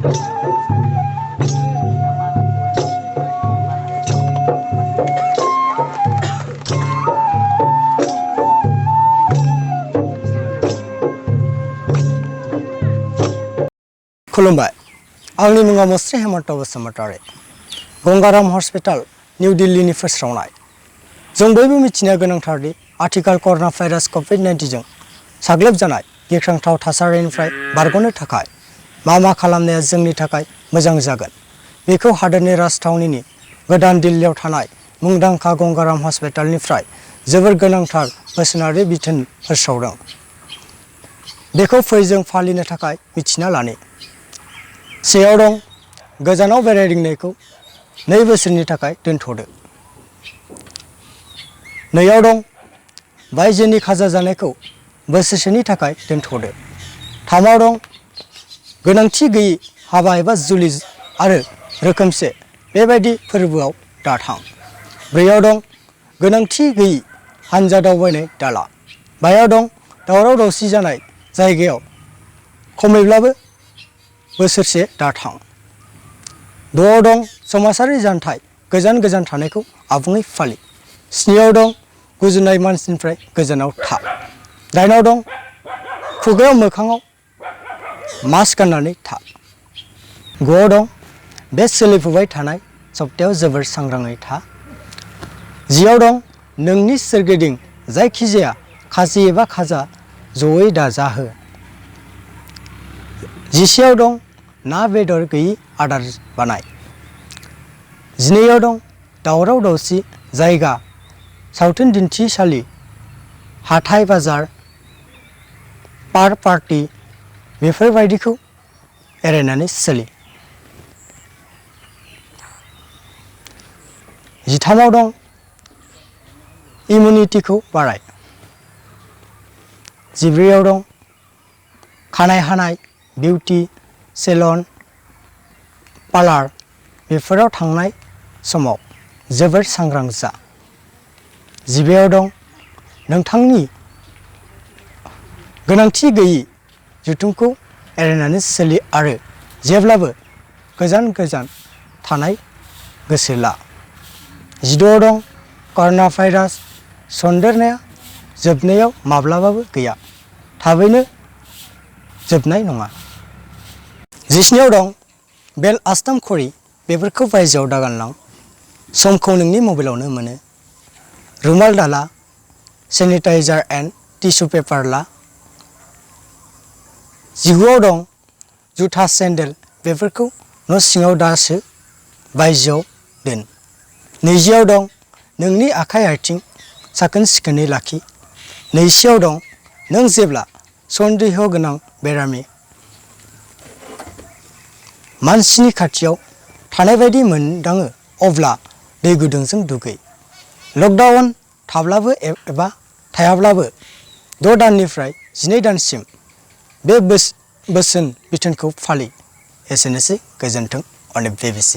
खुलुमबाय आंनि मुङा मुस्रि हेमन्त बसुमतारी गंगाराम हस्पिटाल निउ दिल्लीनि फोस्रावनाय जों बयबो मिथिनो गोनांथार दि आथिखाल कर'ना भाइरास कोविड-19 जों साग्लोबजानाय गिख्रंथाव थासारिनिफ्राय बारग'नो थाखाय मा खालामनाया जोंनि थाखाय मोजां जागोन बेखौ हादोरनि राजथावनिनि गोदान दिल्लीयाव थानाय मुंदांखा गंगाराम हस्पिटालनिफ्राय जोबोर गोनांथार बोसोनारि बिथोन फोसावदों बेखौ फै जों फालिनो थाखाय मिथिना लानि सेयाव दं गोजानाव बेरायदिंनायखौ 2 बोसोरनि थाखाय दोनथ'दो नैयाव दं बायजोनि खाजा जानायखौ बोसोरसेनि थाखाय दोनथ'दो थामाव दं गोनांथि गैयै हाबा एबा जुलि आरो रोखोमसे बेबायदि फोरबोआव दाथां ब्रैयाव दं गोनांथि गैयै हानजा दावबायनाय दाला बायाव दं दावराव दावसि जानाय जायगायाव खमैब्लाबो बोसोरसे दाथां द'आव दं समाजारि जानथाय गोजान थानायखौ आबुङै फालि स्निआव दं गुजुनाय मानसिनिफ्राय गोजानाव था दाइनआव दं खुगायाव मोखाङाव मास्क गाननानै था गुआव दं बे सोलिफुबाय थानाय सप्तायाव जोबोर सांग्राङै था जिआव दं नोंनि सोरगिदिं जायखिजाया खाजि एबा खाजा जयै दाजाहो जिसेआव दं ना बेदर गैयै आदार बानाय जिनैआव दं दावराव दावसि जायगा सावथुन दिन्थिसालि हाथाय बाजार पार्टी बेफोरबायदिखौ एरायनानै सोलि जिथामाव दं इमिउनिटिखौ बाराय जिब्रैआव दं खानाय हानाय बिउटि सेलुन पार्लार बेफोराव थांनाय समाव जोबोर सांग्रां जा जिबायाव दं नोंथांनि गोनांथि गैयै जुथुमखौ एरायनानै सोलि आरो जेब्लाबो गोजान थानाय गोसो ला जिद'आव दं कर'ना भाइरास सन्देरनाया जोबनायाव माब्लाबाबो गैया थाबैनो जोबनाय नङा जिस्निआव दं बेल आस्थाम खरि बेफोरखौ बायजोआव दागानलां समखौ नोंनि मबाइलावनो मोनो रुमाल दाला सेनिटाइजार एन्ड टिसु पेपार ला जिगुआव दं जुथा सेन्देल बेफोरखौ न' सिङाव दासो बायजोआव दोन नैजिआव दं नोंनि आखाइ आथिं साखोन सिखोनै लाखि नैजिआव दं नों जेब्ला सन्देह गोनां बेरामि मानसिनि खाथियाव थानाय बायदि मोनदाङो अब्ला दै गुदुंजों दुगै लकडाउन थाब्लाबो एबा थायाब्लाबो 6 दाननिफ्राय 12 दानसिम बे बोसोन बिथोनखौ फालि एसेनोसै गोजोन्थों अनेक BBC